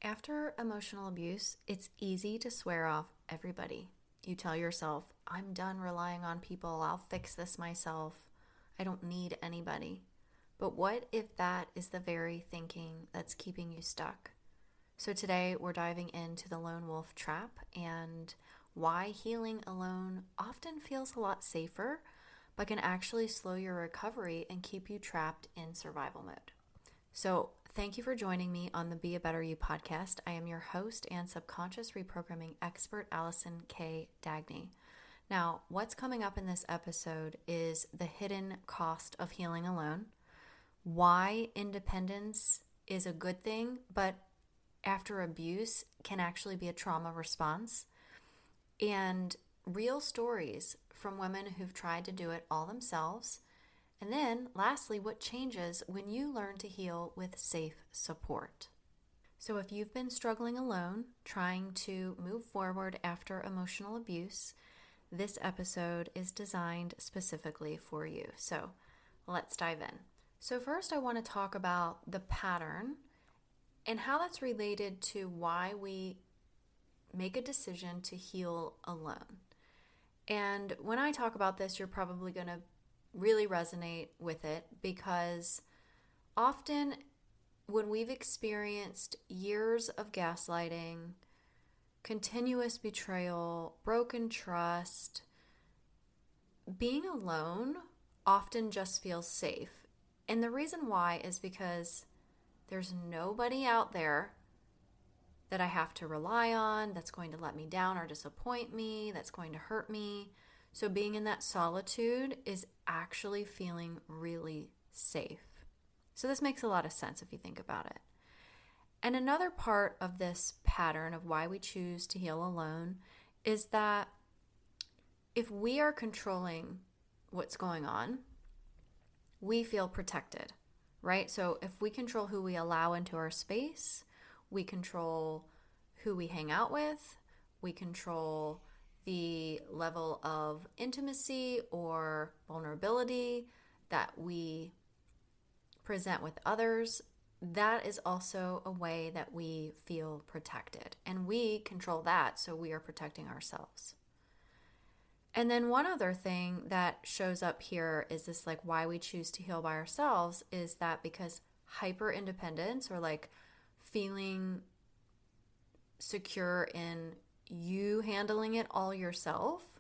After emotional abuse, it's easy to swear off everybody. You tell yourself, I'm done relying on people. I'll fix this myself. I don't need anybody. But what if that is the very thinking that's keeping you stuck? So today we're diving into the lone wolf trap and why healing alone often feels a lot safer, but can actually slow your recovery and keep you trapped in survival mode. So thank you for joining me on the Be a Better You podcast. I am your host and subconscious reprogramming expert, Allison K. Dagney. Now, what's coming up in this episode is the hidden cost of healing alone, why independence is a good thing, but after abuse can actually be a trauma response, and real stories from women who've tried to do it all themselves. And then, lastly, what changes when you learn to heal with safe support. So if you've been struggling alone, trying to move forward after emotional abuse, this episode is designed specifically for you. So let's dive in. So first, I want to talk about the pattern and how that's related to why we make a decision to heal alone. And when I talk about this, you're probably going to really resonate with it, because often when we've experienced years of gaslighting, continuous betrayal, broken trust, being alone often just feels safe. And the reason why is because there's nobody out there that I have to rely on that's going to let me down or disappoint me, that's going to hurt me. So being in that solitude is actually feeling really safe. So this makes a lot of sense if you think about it. And another part of this pattern of why we choose to heal alone is that if we are controlling what's going on, we feel protected, right? So if we control who we allow into our space, we control who we hang out with, we control the level of intimacy or vulnerability that we present with others, that is also a way that we feel protected. And we control that, so we are protecting ourselves. And then one other thing that shows up here is this, like, why we choose to heal by ourselves is that because hyper independence, or like feeling secure in you handling it all yourself,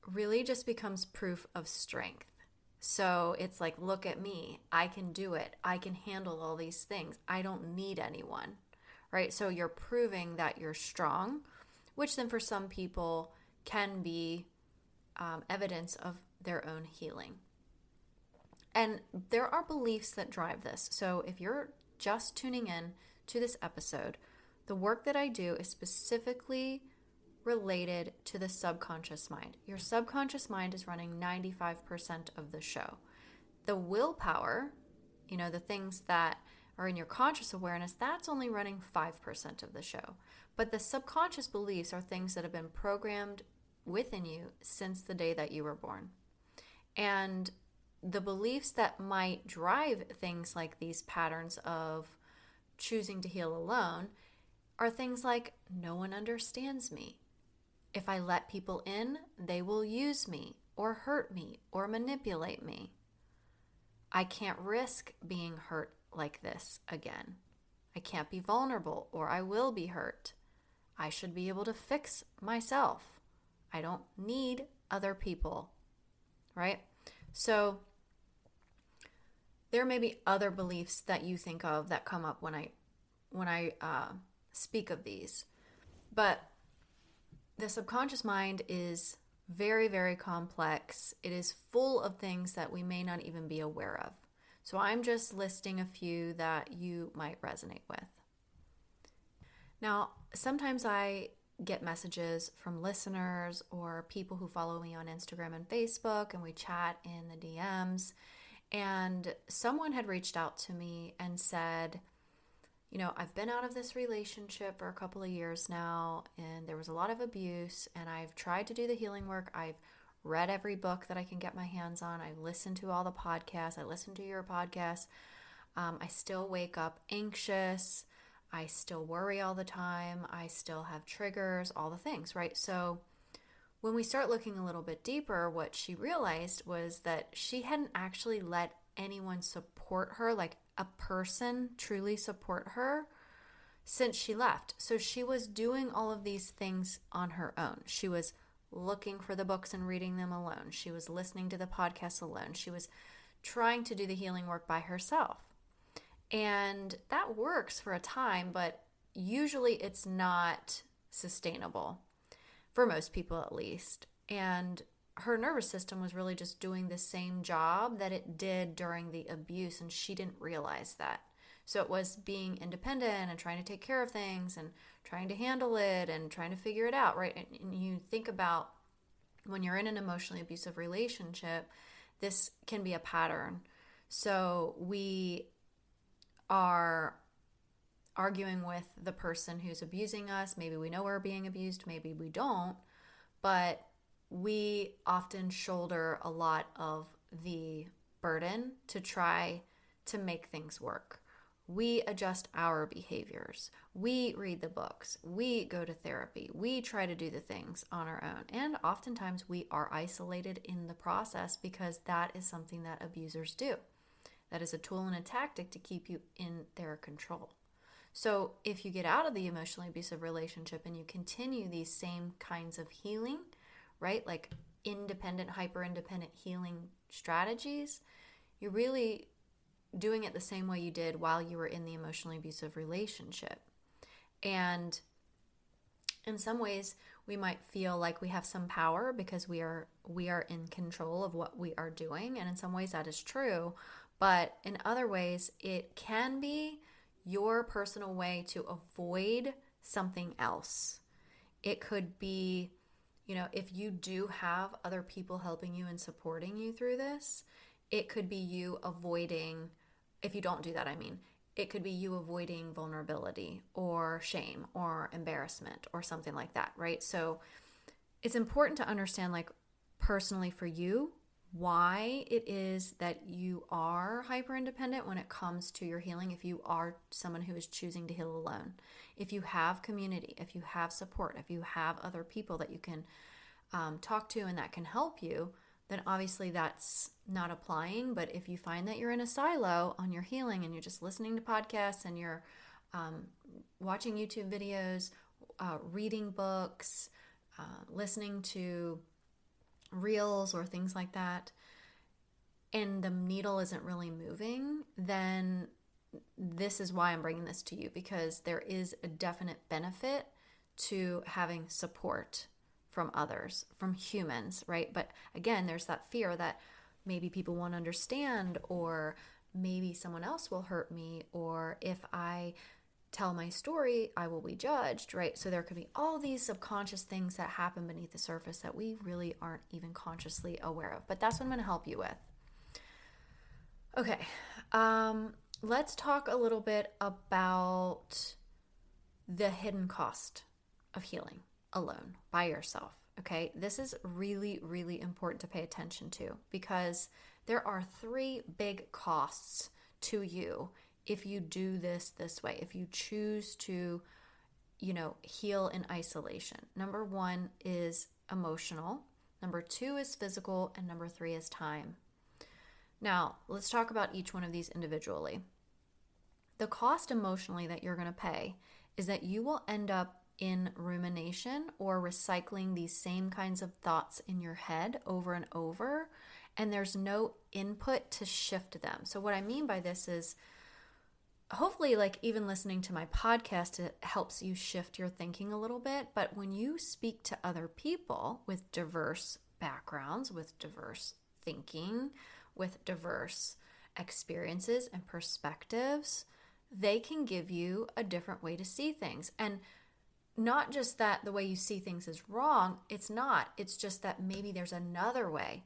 really just becomes proof of strength. So it's like, look at me, I can do it. I can handle all these things. I don't need anyone, right? So you're proving that you're strong, which then for some people can be evidence of their own healing. And there are beliefs that drive this. So if you're just tuning in to this episode, the work that I do is specifically related to the subconscious mind. Your subconscious mind is running 95% of the show. The willpower, the things that are in your conscious awareness, that's only running 5% of the show. But the subconscious beliefs are things that have been programmed within you since the day that you were born. And the beliefs that might drive things like these patterns of choosing to heal alone are things like, no one understands me. If I let people in, they will use me or hurt me or manipulate me. I can't risk being hurt like this again. I can't be vulnerable or I will be hurt. I should be able to fix myself. I don't need other people, right? So there may be other beliefs that you think of that come up when I speak of these. But the subconscious mind is very, very complex. It is full of things that we may not even be aware of. So I'm just listing a few that you might resonate with. Now, sometimes I get messages from listeners or people who follow me on Instagram and Facebook, and we chat in the DMs. And someone had reached out to me and said, I've been out of this relationship for a couple of years now, and there was a lot of abuse, and I've tried to do the healing work. I've read every book that I can get my hands on. I've listened to all the podcasts. I listened to your podcast. I still wake up anxious. I still worry all the time. I still have triggers, all the things, right? So when we start looking a little bit deeper, what she realized was that she hadn't actually let anyone support her, like a person truly support her, since she left. So she was doing all of these things on her own. She was looking for the books and reading them alone. She was listening to the podcasts alone. She was trying to do the healing work by herself. And that works for a time, but usually it's not sustainable, for most people at least. And her nervous system was really just doing the same job that it did during the abuse, and she didn't realize that. So it was being independent and trying to take care of things and trying to handle it and trying to figure it out, right? And you think about when you're in an emotionally abusive relationship, this can be a pattern. So we are arguing with the person who's abusing us. Maybe we know we're being abused, maybe we don't, but we often shoulder a lot of the burden to try to make things work. We adjust our behaviors. We read the books. We go to therapy. We try to do the things on our own. And oftentimes we are isolated in the process because that is something that abusers do. That is a tool and a tactic to keep you in their control. So if you get out of the emotionally abusive relationship and you continue these same kinds of healing, right, like independent, hyper-independent healing strategies, you're really doing it the same way you did while you were in the emotionally abusive relationship. And in some ways, we might feel like we have some power because we are in control of what we are doing. And in some ways that is true. But in other ways, it can be your personal way to avoid something else. It could be, if you do have other people helping you and supporting you through this, it could be you avoiding, if you don't do that, it could be you avoiding vulnerability or shame or embarrassment or something like that, right? So it's important to understand, like, personally for you, why it is that you are hyper independent when it comes to your healing. If you are someone who is choosing to heal alone, if you have community, if you have support, if you have other people that you can talk to and that can help you, then obviously that's not applying. But if you find that you're in a silo on your healing and you're just listening to podcasts and you're watching YouTube videos, reading books, listening to reels or things like that, and the needle isn't really moving, then this is why I'm bringing this to you, because there is a definite benefit to having support from others, from humans, right? But again, there's that fear that maybe people won't understand, or maybe someone else will hurt me, or if I tell my story, I will be judged, right? So there could be all these subconscious things that happen beneath the surface that we really aren't even consciously aware of. But that's what I'm going to help you with. Okay, let's talk a little bit about the hidden cost of healing alone, by yourself, okay? This is really, really important to pay attention to, because there are 3 big costs to you if you do this way, if you choose to, heal in isolation. Number 1 is emotional, number 2 is physical, and number 3 is time. Now, let's talk about each one of these individually. The cost emotionally that you're going to pay is that you will end up in rumination or recycling these same kinds of thoughts in your head over and over, and there's no input to shift them. So what I mean by this is, hopefully, like, even listening to my podcast, it helps you shift your thinking a little bit. But when you speak to other people with diverse backgrounds, with diverse thinking, with diverse experiences and perspectives, they can give you a different way to see things. And not just that the way you see things is wrong, it's not. It's just that maybe there's another way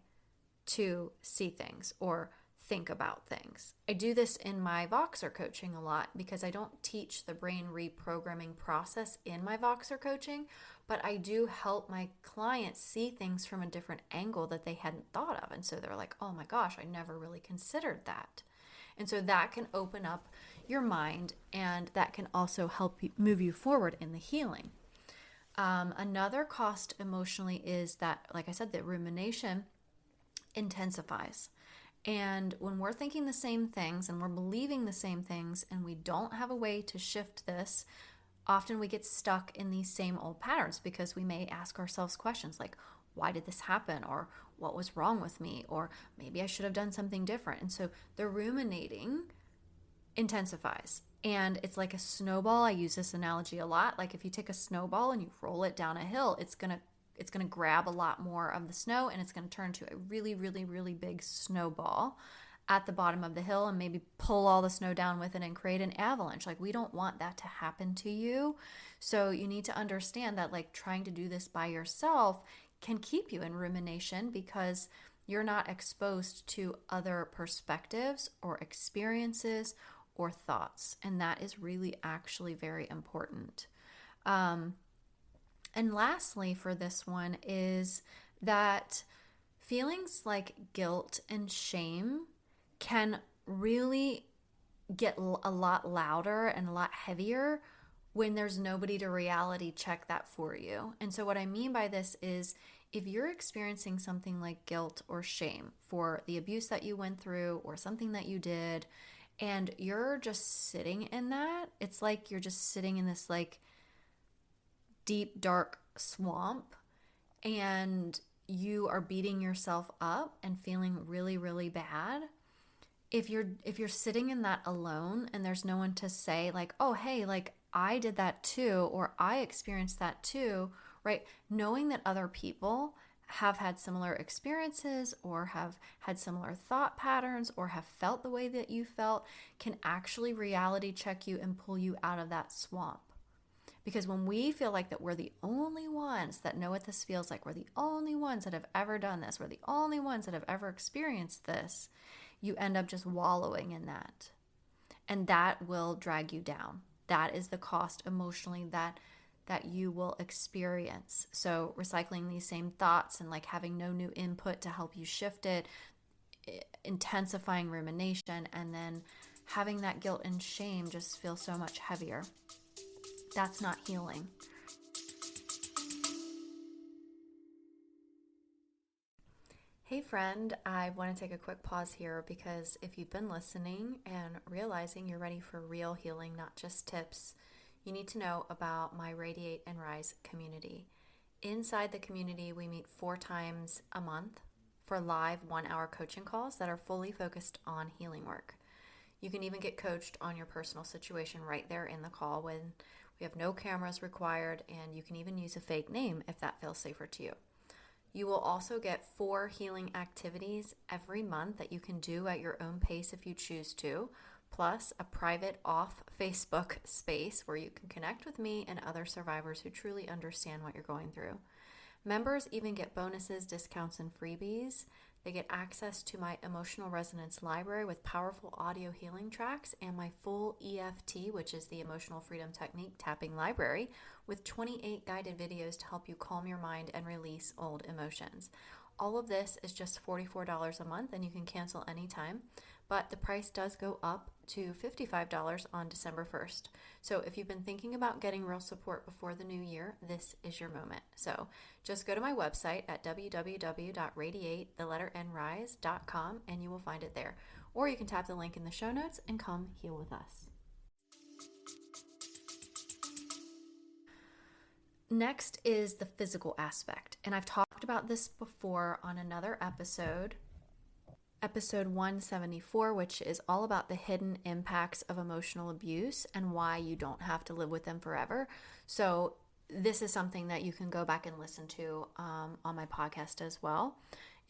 to see things or think about things. I do this in my Voxer coaching a lot, because I don't teach the brain reprogramming process in my Voxer coaching, but I do help my clients see things from a different angle that they hadn't thought of. And so they're like, oh my gosh, I never really considered that. And so that can open up your mind, and that can also help you move you forward in the healing. Another cost emotionally is that, like I said, that rumination intensifies. And when we're thinking the same things and we're believing the same things and we don't have a way to shift this, often we get stuck in these same old patterns because we may ask ourselves questions like, why did this happen? Or what was wrong with me? Or maybe I should have done something different. And so the ruminating intensifies. And it's like a snowball. I use this analogy a lot. Like if you take a snowball and you roll it down a hill, it's going to grab a lot more of the snow and it's going to turn to a really, really, really big snowball at the bottom of the hill and maybe pull all the snow down with it and create an avalanche. Like we don't want that to happen to you. So you need to understand that like trying to do this by yourself can keep you in rumination because you're not exposed to other perspectives or experiences or thoughts. And that is really actually very important. And lastly, for this one is that feelings like guilt and shame can really get a lot louder and a lot heavier when there's nobody to reality check that for you. And so what I mean by this is if you're experiencing something like guilt or shame for the abuse that you went through or something that you did, and you're just sitting in that, it's like you're just sitting in this like deep, dark swamp and you are beating yourself up and feeling really, really bad. If you're sitting in that alone and there's no one to say like, oh, hey, like I did that too, or I experienced that too, right? Knowing that other people have had similar experiences or have had similar thought patterns or have felt the way that you felt can actually reality check you and pull you out of that swamp. Because when we feel like that we're the only ones that know what this feels like, we're the only ones that have ever done this, we're the only ones that have ever experienced this, you end up just wallowing in that. And that will drag you down. That is the cost emotionally that you will experience. So recycling these same thoughts and like having no new input to help you shift it, intensifying rumination, and then having that guilt and shame just feel so much heavier. That's not healing. Hey friend, I want to take a quick pause here because if you've been listening and realizing you're ready for real healing, not just tips, you need to know about my Radiate and Rise community. Inside the community, we meet 4 times a month for live 1-hour coaching calls that are fully focused on healing work. You can even get coached on your personal situation right there in the call when we have no cameras required, and you can even use a fake name if that feels safer to you. You will also get 4 healing activities every month that you can do at your own pace if you choose to, plus a private off Facebook space where you can connect with me and other survivors who truly understand what you're going through. Members even get bonuses, discounts, and freebies. They get access to my emotional resonance library with powerful audio healing tracks and my full EFT, which is the emotional freedom technique tapping library, with 28 guided videos to help you calm your mind and release old emotions. All of this is just $44 a month and you can cancel anytime, but the price does go up to $55 on December 1st. So if you've been thinking about getting real support before the new year, this is your moment. So just go to my website at www.radiate.rise.com and you will find it there. Or you can tap the link in the show notes and come heal with us. Next is the physical aspect. And I've talked about this before on another episode 174, which is all about the hidden impacts of emotional abuse and why you don't have to live with them forever. So this is something that you can go back and listen to on my podcast as well.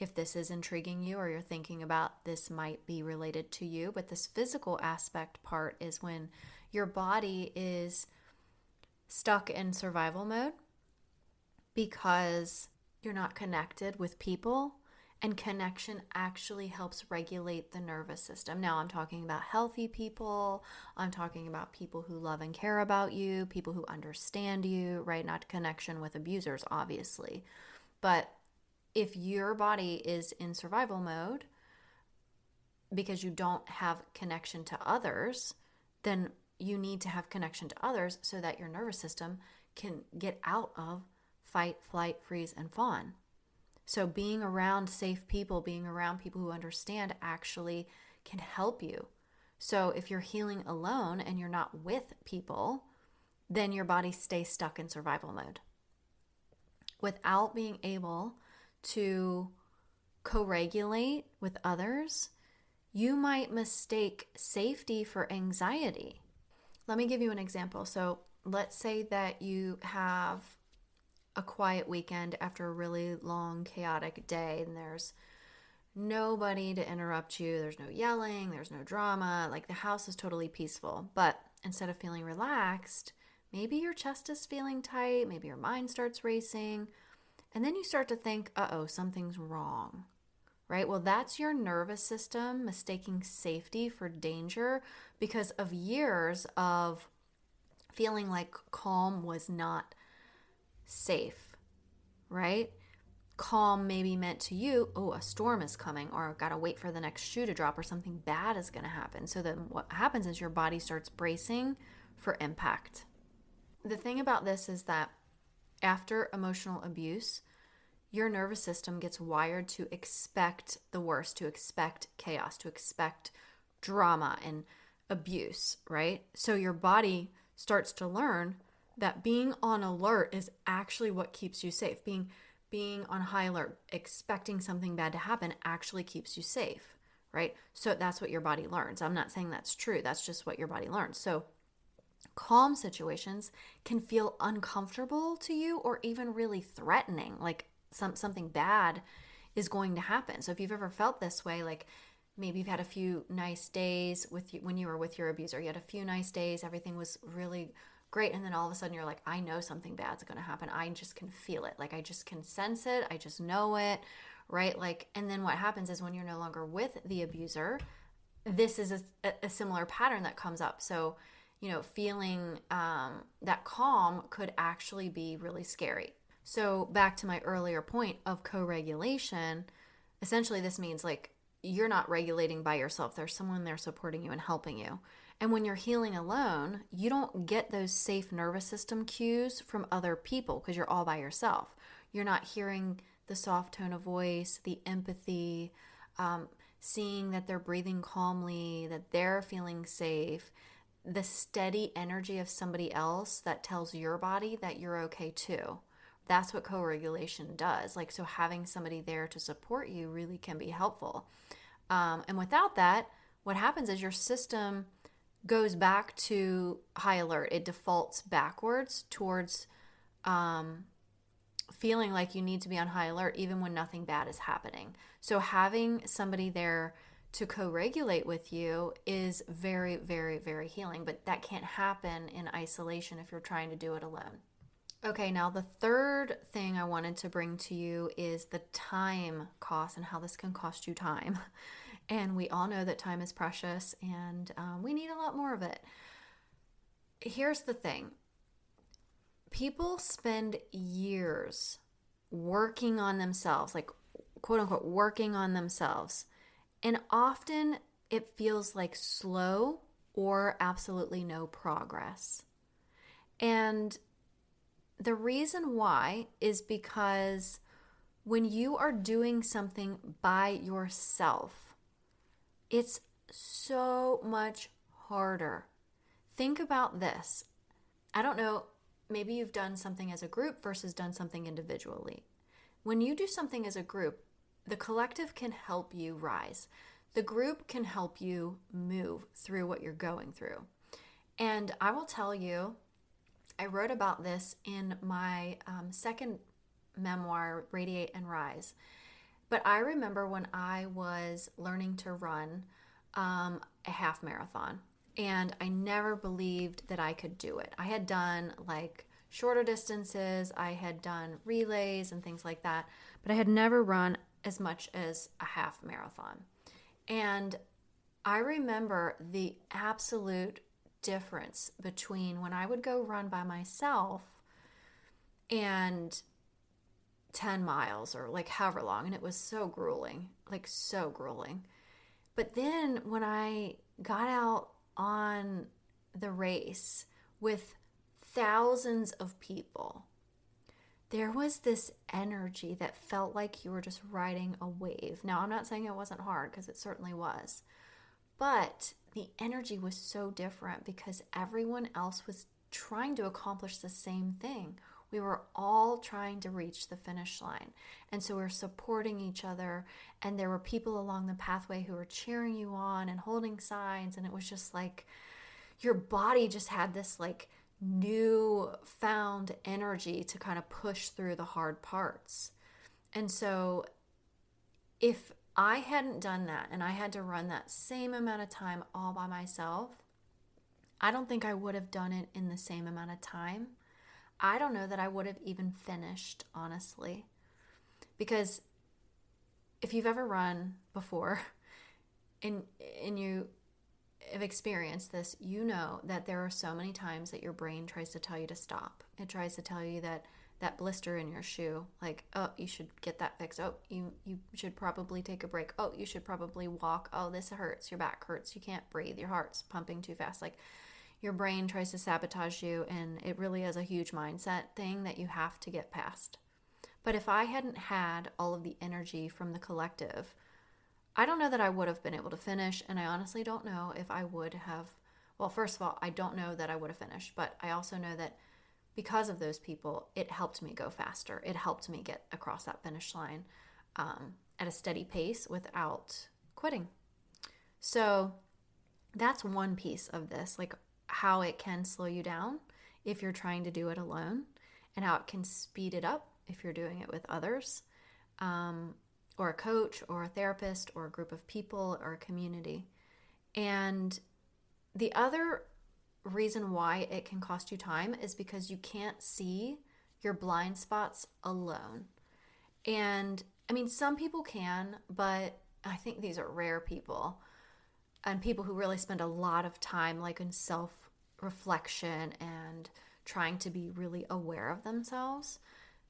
If this is intriguing you or you're thinking about this might be related to you. But this physical aspect part is when your body is stuck in survival mode because you're not connected with people, and connection actually helps regulate the nervous system. Now, I'm talking about healthy people. I'm talking about people who love and care about you, people who understand you, right? Not connection with abusers, obviously. But if your body is in survival mode because you don't have connection to others, then you need to have connection to others so that your nervous system can get out of fight, flight, freeze, and fawn. So being around safe people, being around people who understand actually can help you. So if you're healing alone and you're not with people, then your body stays stuck in survival mode. Without being able to co-regulate with others, you might mistake safety for anxiety. Let me give you an example. So let's say that you have a quiet weekend after a really long, chaotic day, and there's nobody to interrupt you. There's no yelling, there's no drama. Like the house is totally peaceful. But instead of feeling relaxed, maybe your chest is feeling tight, maybe your mind starts racing, and then you start to think, uh-oh, something's wrong, right? Well, that's your nervous system mistaking safety for danger because of years of feeling like calm was not safe, right? Calm maybe meant to you, oh, a storm is coming, or I've got to wait for the next shoe to drop, or something bad is going to happen. So then what happens is your body starts bracing for impact. The thing about this is that after emotional abuse, your nervous system gets wired to expect the worst, to expect chaos, to expect drama and abuse, right? So your body starts to learn that being on alert is actually what keeps you safe. Being on high alert, expecting something bad to happen actually keeps you safe, right? So that's what your body learns. I'm not saying that's true. That's just what your body learns. So calm situations can feel uncomfortable to you or even really threatening, like something bad is going to happen. So if you've ever felt this way, like maybe you've had a few nice days with you when you were with your abuser, you had a few nice days, everything was really great, and then all of a sudden you're like, I know something bad's going to happen. I just can feel it. Like I just can sense it. I just know it, right? Like, and then what happens is when you're no longer with the abuser, this is a similar pattern that comes up. So, feeling that calm could actually be really scary. So back to my earlier point of co-regulation, essentially this means like you're not regulating by yourself. There's someone there supporting you and helping you. And when you're healing alone, you don't get those safe nervous system cues from other people because you're all by yourself. You're not hearing the soft tone of voice, the empathy, seeing that they're breathing calmly, that they're feeling safe, the steady energy of somebody else that tells your body that you're okay too. That's what co-regulation does. Like, so having somebody there to support you really can be helpful. And without that, what happens is your system goes back to high alert. It defaults backwards towards feeling like you need to be on high alert even when nothing bad is happening. So having somebody there to co-regulate with you is very, very, very healing. But that can't happen in isolation if you're trying to do it alone. Okay, now the third thing I wanted to bring to you is the time cost and how this can cost you time. And we all know that time is precious and we need a lot more of it. Here's the thing. People spend years working on themselves, like quote unquote, working on themselves. And often it feels like slow or absolutely no progress. And the reason why is because when you are doing something by yourself, it's so much harder. Think about this. I don't know, maybe you've done something as a group versus done something individually. When you do something as a group, the collective can help you rise. The group can help you move through what you're going through. And I will tell you, I wrote about this in my second memoir, Radiate and Rise. But I remember when I was learning to run a half marathon, and I never believed that I could do it. I had done like shorter distances, I had done relays and things like that, but I had never run as much as a half marathon. And I remember the absolute difference between when I would go run by myself and 10 miles or like however long, and it was so grueling, like so grueling. But then when I got out on the race with thousands of people, there was this energy that felt like you were just riding a wave. Now, I'm not saying it wasn't hard, because it certainly was. But the energy was so different because everyone else was trying to accomplish the same thing. We were all trying to reach the finish line. And so we were supporting each other. And there were people along the pathway who were cheering you on and holding signs. And it was just like your body just had this like new found energy to kind of push through the hard parts. And so if I hadn't done that and I had to run that same amount of time all by myself, I don't think I would have done it in the same amount of time. I don't know that I would have even finished, honestly. Because if you've ever run before and you have experienced this, you know that there are so many times that your brain tries to tell you to stop. It tries to tell you that blister in your shoe, like, oh, you should get that fixed. Oh, you should probably take a break. Oh, you should probably walk. Oh, this hurts. Your back hurts. You can't breathe. Your heart's pumping too fast. Like, your brain tries to sabotage you, and it really is a huge mindset thing that you have to get past. But if I hadn't had all of the energy from the collective, I don't know that I would have been able to finish, and I honestly don't know if I would have. Well, first of all, I don't know that I would have finished, but I also know that because of those people, it helped me go faster. It helped me get across that finish line at a steady pace without quitting. So that's one piece of this, like how it can slow you down if you're trying to do it alone, and how it can speed it up if you're doing it with others, or a coach or a therapist or a group of people or a community. And the other reason why it can cost you time is because you can't see your blind spots alone. And I mean, some people can, but I think these are rare people, and people who really spend a lot of time like in self-reflection and trying to be really aware of themselves.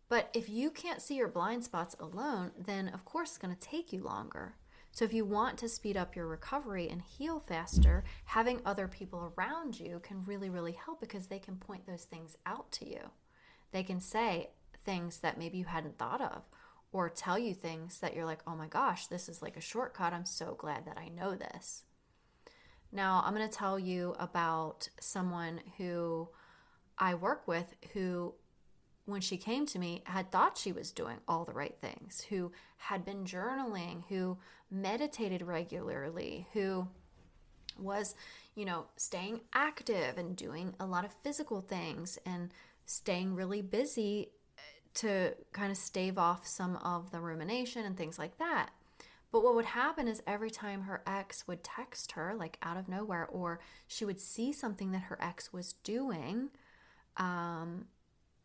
But if you can't see your blind spots alone, then of course it's going to take you longer. So if you want to speed up your recovery and heal faster, having other people around you can really, really help, because they can point those things out to you. They can say things that maybe you hadn't thought of, or tell you things that you're like, oh my gosh, this is like a shortcut. I'm so glad that I know this. Now, I'm going to tell you about someone who I work with who, when she came to me, had thought she was doing all the right things, who had been journaling, who meditated regularly, who was, staying active and doing a lot of physical things and staying really busy to kind of stave off some of the rumination and things like that. But what would happen is every time her ex would text her, like out of nowhere, or she would see something that her ex was doing, and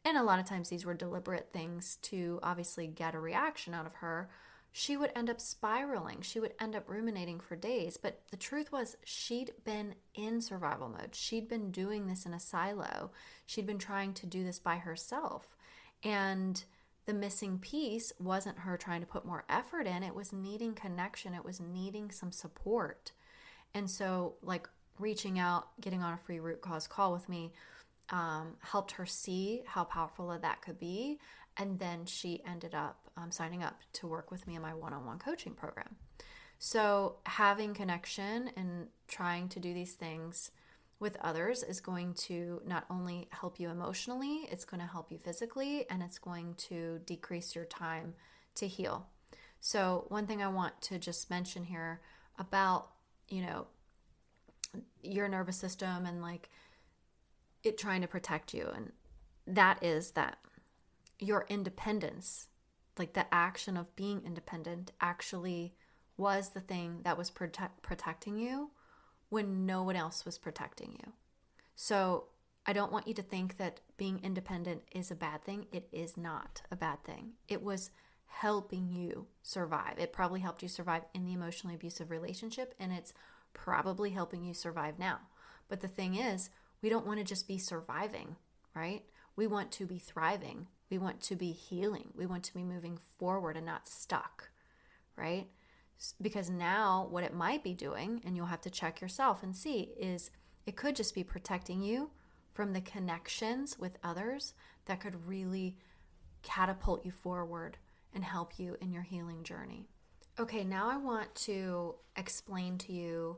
a lot of times these were deliberate things to obviously get a reaction out of her, she would end up spiraling. She would end up ruminating for days. But the truth was, she'd been in survival mode. She'd been doing this in a silo. She'd been trying to do this by herself. And the missing piece wasn't her trying to put more effort in. It was needing connection. It was needing some support. And so, like, reaching out, getting on a free root cause call with me, helped her see how powerful that could be. And then she ended up signing up to work with me in my one-on-one coaching program. So having connection and trying to do these things with others is going to not only help you emotionally, it's going to help you physically, and it's going to decrease your time to heal. So one thing I want to just mention here about, your nervous system and like it trying to protect you, and that is that your independence, like the action of being independent, actually was the thing that was protecting you when no one else was protecting you. So I don't want you to think that being independent is a bad thing. It is not a bad thing. It was helping you survive. It probably helped you survive in the emotionally abusive relationship, and it's probably helping you survive now. But the thing is, we don't want to just be surviving, right? We want to be thriving. We want to be healing. We want to be moving forward and not stuck, right? Because now what it might be doing, and you'll have to check yourself and see, is It could just be protecting you from the connections with others that could really catapult you forward and help you in your healing journey. Okay, now I want to explain to you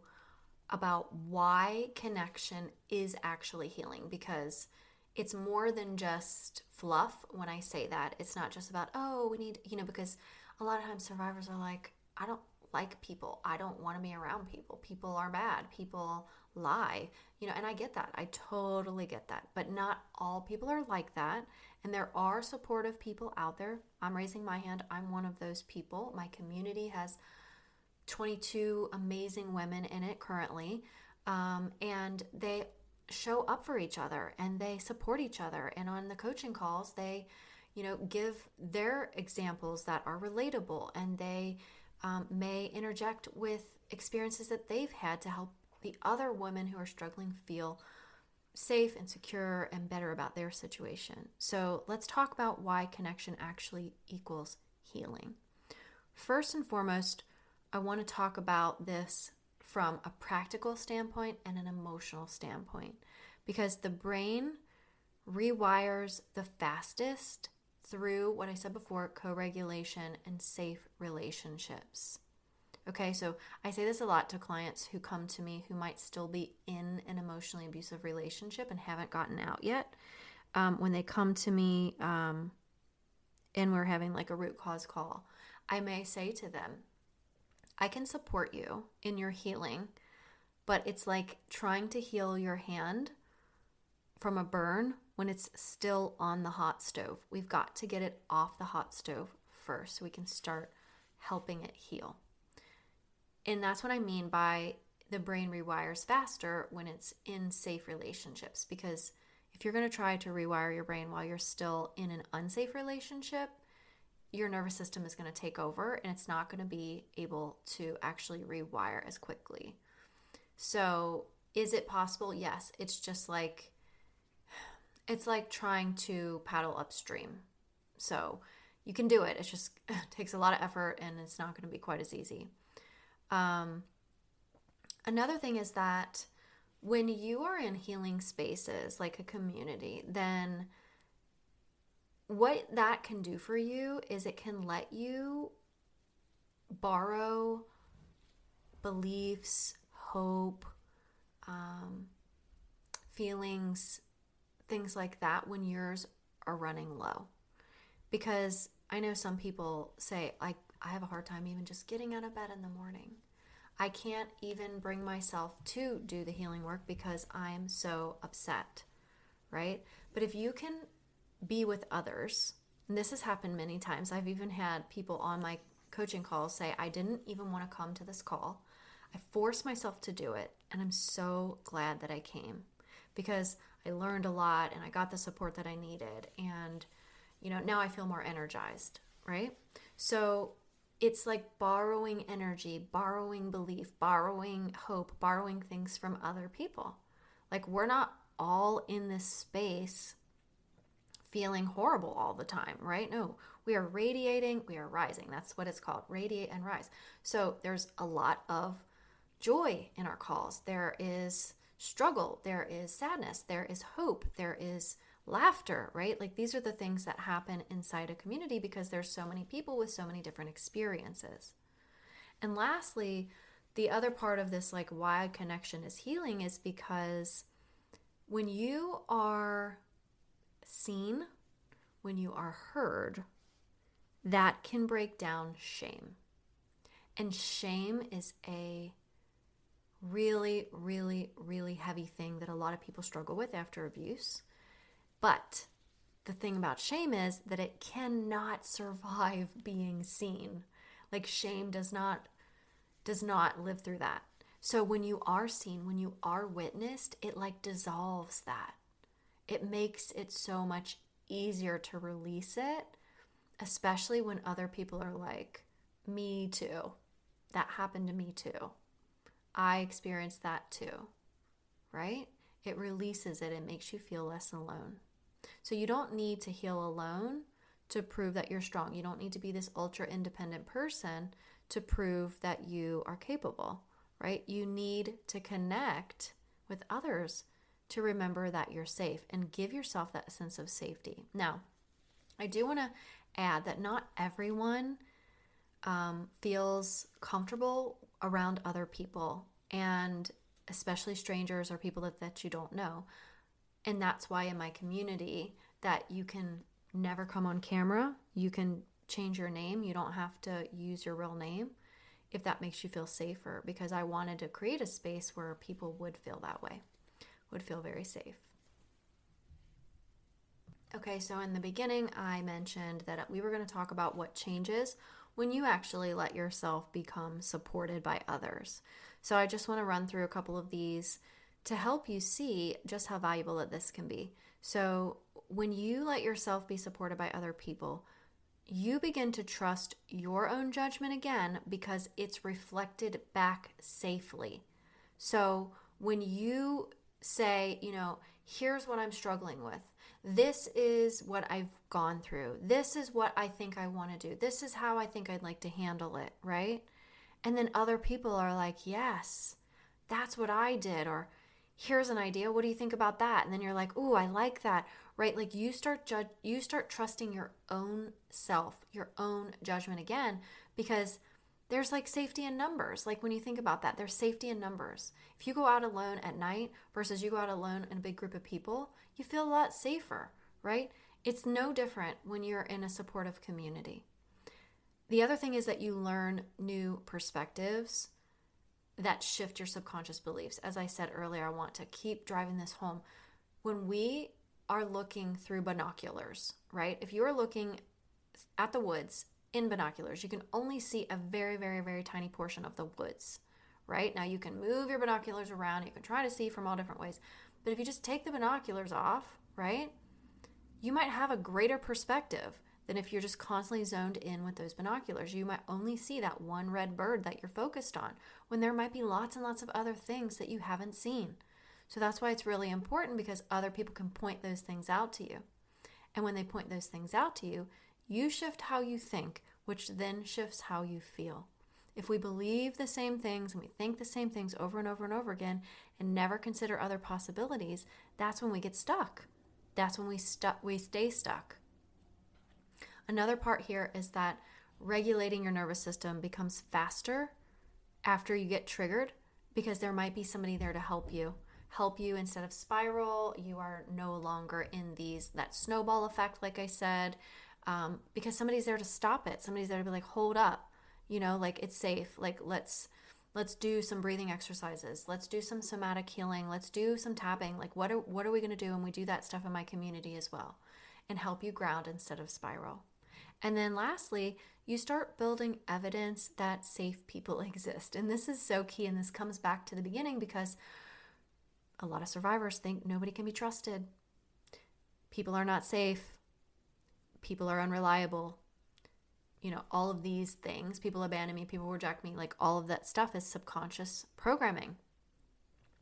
about why connection is actually healing, because it's more than just fluff when I say that. It's not just about, oh, we need, because a lot of times survivors are like, I don't like people. I don't want to be around people. People are bad. People lie, and I get that. I totally get that. But not all people are like that. And there are supportive people out there. I'm raising my hand. I'm one of those people. My community has 22 amazing women in it currently. And they show up for each other and they support each other. And on the coaching calls, they, give their examples that are relatable, and they may interject with experiences that they've had to help the other women who are struggling feel safe and secure and better about their situation. So let's talk about why connection actually equals healing. First and foremost, I want to talk about this from a practical standpoint and an emotional standpoint, because the brain rewires the fastest through what I said before, co-regulation and safe relationships. Okay, so I say this a lot to clients who come to me who might still be in an emotionally abusive relationship and haven't gotten out yet. When they come to me and we're having like a root cause call, I may say to them, I can support you in your healing, but it's like trying to heal your hand from a burn when it's still on the hot stove. We've got to get it off the hot stove first so we can start helping it heal. And that's what I mean by the brain rewires faster when it's in safe relationships. Because if you're going to try to rewire your brain while you're still in an unsafe relationship, your nervous system is going to take over and it's not going to be able to actually rewire as quickly. So is it possible? Yes. It's just like, it's like trying to paddle upstream. So you can do it. It just takes a lot of effort and it's not going to be quite as easy. Another thing is that when you are in healing spaces like a community, then what that can do for you is it can let you borrow beliefs, hope, feelings, things like that when yours are running low. Because I know some people say, I have a hard time even just getting out of bed in the morning. I can't even bring myself to do the healing work because I'm so upset, right? But if you can be with others, and this has happened many times. I've even had people on my coaching calls say, I didn't even want to come to this call. I forced myself to do it, and I'm so glad that I came because I learned a lot and I got the support that I needed. And, now I feel more energized, right? So it's like borrowing energy, borrowing belief, borrowing hope, borrowing things from other people. Like we're not all in this space feeling horrible all the time, right? No, we are radiating, we are rising. That's what it's called, radiate and rise. So there's a lot of joy in our calls. There is struggle, there is sadness, there is hope, there is laughter, right? Like these are the things that happen inside a community because there's so many people with so many different experiences. And lastly, the other part of this, like why connection is healing, is because when you are seen, when you are heard, that can break down shame. And shame is a really, really, really heavy thing that a lot of people struggle with after abuse. But the thing about shame is that it cannot survive being seen. Like shame does not live through that. So when you are seen, when you are witnessed, it like dissolves that. It makes it so much easier to release it, especially when other people are like, me too. That happened to me too. I experienced that too, right? It releases it. It makes you feel less alone. So you don't need to heal alone to prove that you're strong. You don't need to be this ultra independent person to prove that you are capable, right? You need to connect with others to remember that you're safe and give yourself that sense of safety. Now, I do want to add that not everyone feels comfortable around other people, and especially strangers or people that you don't know. And that's why in my community that you can never come on camera. You can change your name. You don't have to use your real name if that makes you feel safer, because I wanted to create a space where people would feel that way, would feel very safe. Okay, so in the beginning, I mentioned that we were going to talk about what changes when you actually let yourself become supported by others. So I just want to run through a couple of these to help you see just how valuable that this can be. So when you let yourself be supported by other people, you begin to trust your own judgment again because it's reflected back safely. So when you say, here's what I'm struggling with. This is what I've gone through. This is what I think I want to do. This is how I think I'd like to handle it, right? And then other people are like, yes, that's what I did. Or here's an idea. What do you think about that? And then you're like, ooh, I like that, right? Like you start trusting your own self, your own judgment again, because there's like safety in numbers. Like when you think about that, there's safety in numbers. If you go out alone at night versus you go out alone in a big group of people, you feel a lot safer, right? It's no different when you're in a supportive community. The other thing is that you learn new perspectives that shift your subconscious beliefs. As I said earlier, I want to keep driving this home. When we are looking through binoculars, right? If you're looking at the woods in binoculars, you can only see a very, very, very tiny portion of the woods, right? Now you can move your binoculars around, you can try to see from all different ways, but if you just take the binoculars off, right, you might have a greater perspective than if you're just constantly zoned in with those binoculars. You might only see that one red bird that you're focused on when there might be lots and lots of other things that you haven't seen. So that's why it's really important, because other people can point those things out to you. And when they point those things out to you, you shift how you think, which then shifts how you feel. If we believe the same things and we think the same things over and over and over again and never consider other possibilities, that's when we get stuck. That's when we stay stuck. Another part here is that regulating your nervous system becomes faster after you get triggered, because there might be somebody there to help you instead of spiral. You are no longer in that snowball effect, like I said, because somebody's there to stop it. Somebody's there to be like, hold up, like it's safe. Like let's do some breathing exercises. Let's do some somatic healing. Let's do some tapping. Like what are we going to do? And we do that stuff in my community as well, and help you ground instead of spiral. And then lastly, you start building evidence that safe people exist. And this is so key. And this comes back to the beginning, because a lot of survivors think nobody can be trusted. People are not safe. People are unreliable. All of these things, people abandon me, people reject me, like all of that stuff is subconscious programming.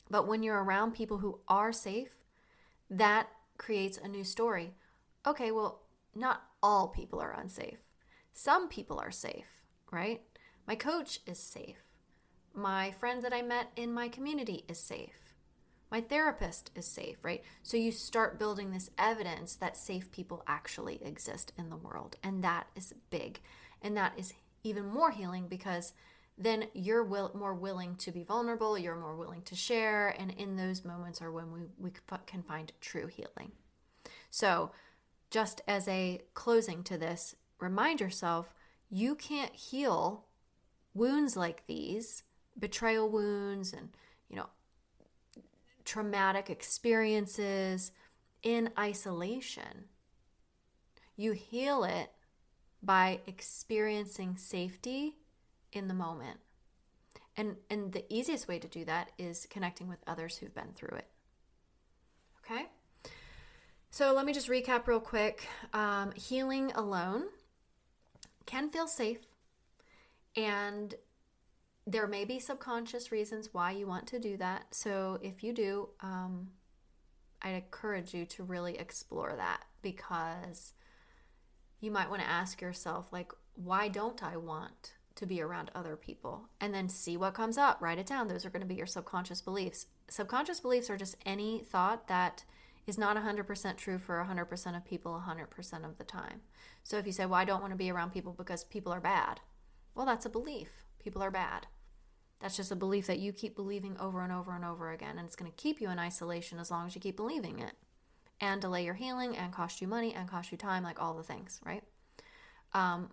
But when you're around people who are safe, that creates a new story. Okay, well, not all people are unsafe. Some people are safe, right? My coach is safe. My friend that I met in my community is safe. My therapist is safe, right? So you start building this evidence that safe people actually exist in the world. And that is big. And that is even more healing, because then you're more willing to be vulnerable. You're more willing to share. And in those moments are when we can find true healing. So just as a closing to this, remind yourself, you can't heal wounds like these, betrayal wounds and, traumatic experiences in isolation. You heal it by experiencing safety in the moment. And the easiest way to do that is connecting with others who've been through it. Okay? So let me just recap real quick. Healing alone can feel safe, and there may be subconscious reasons why you want to do that. So if you do, I'd encourage you to really explore that, because you might want to ask yourself, like, why don't I want to be around other people? And then see what comes up. Write it down. Those are going to be your subconscious beliefs. subconscious beliefs are just any thought that is not 100% true for 100% of people 100% of the time. So if you say, well, I don't want to be around people because people are bad. Well, that's a belief. People are bad. That's just a belief that you keep believing over and over and over again. And it's going to keep you in isolation as long as you keep believing it. And delay your healing and cost you money and cost you time, like all the things, right? And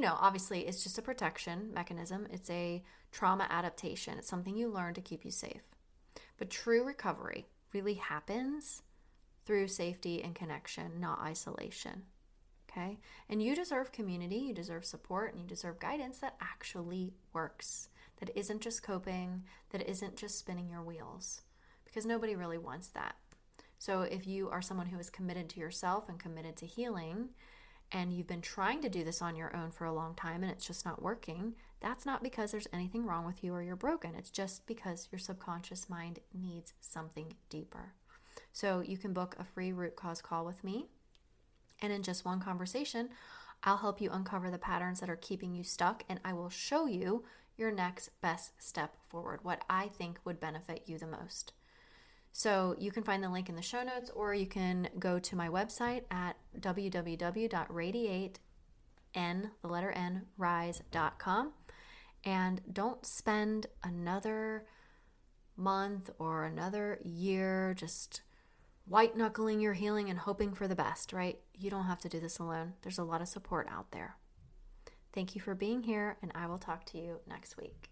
obviously it's just a protection mechanism. It's a trauma adaptation. It's something you learn to keep you safe. But true recovery really happens through safety and connection, not isolation. Okay? And you deserve community, you deserve support, and you deserve guidance that actually works, that isn't just coping, that isn't just spinning your wheels, because nobody really wants that. So if you are someone who is committed to yourself and committed to healing, and you've been trying to do this on your own for a long time and it's just not working, that's not because there's anything wrong with you or you're broken. It's just because your subconscious mind needs something deeper. So you can book a free root cause call with me. And in just one conversation, I'll help you uncover the patterns that are keeping you stuck, and I will show you your next best step forward, what I think would benefit you the most. So you can find the link in the show notes, or you can go to my website at www.radiaterise.com. And don't spend another month or another year just white knuckling your healing and hoping for the best, right? You don't have to do this alone. There's a lot of support out there. Thank you for being here, and I will talk to you next week.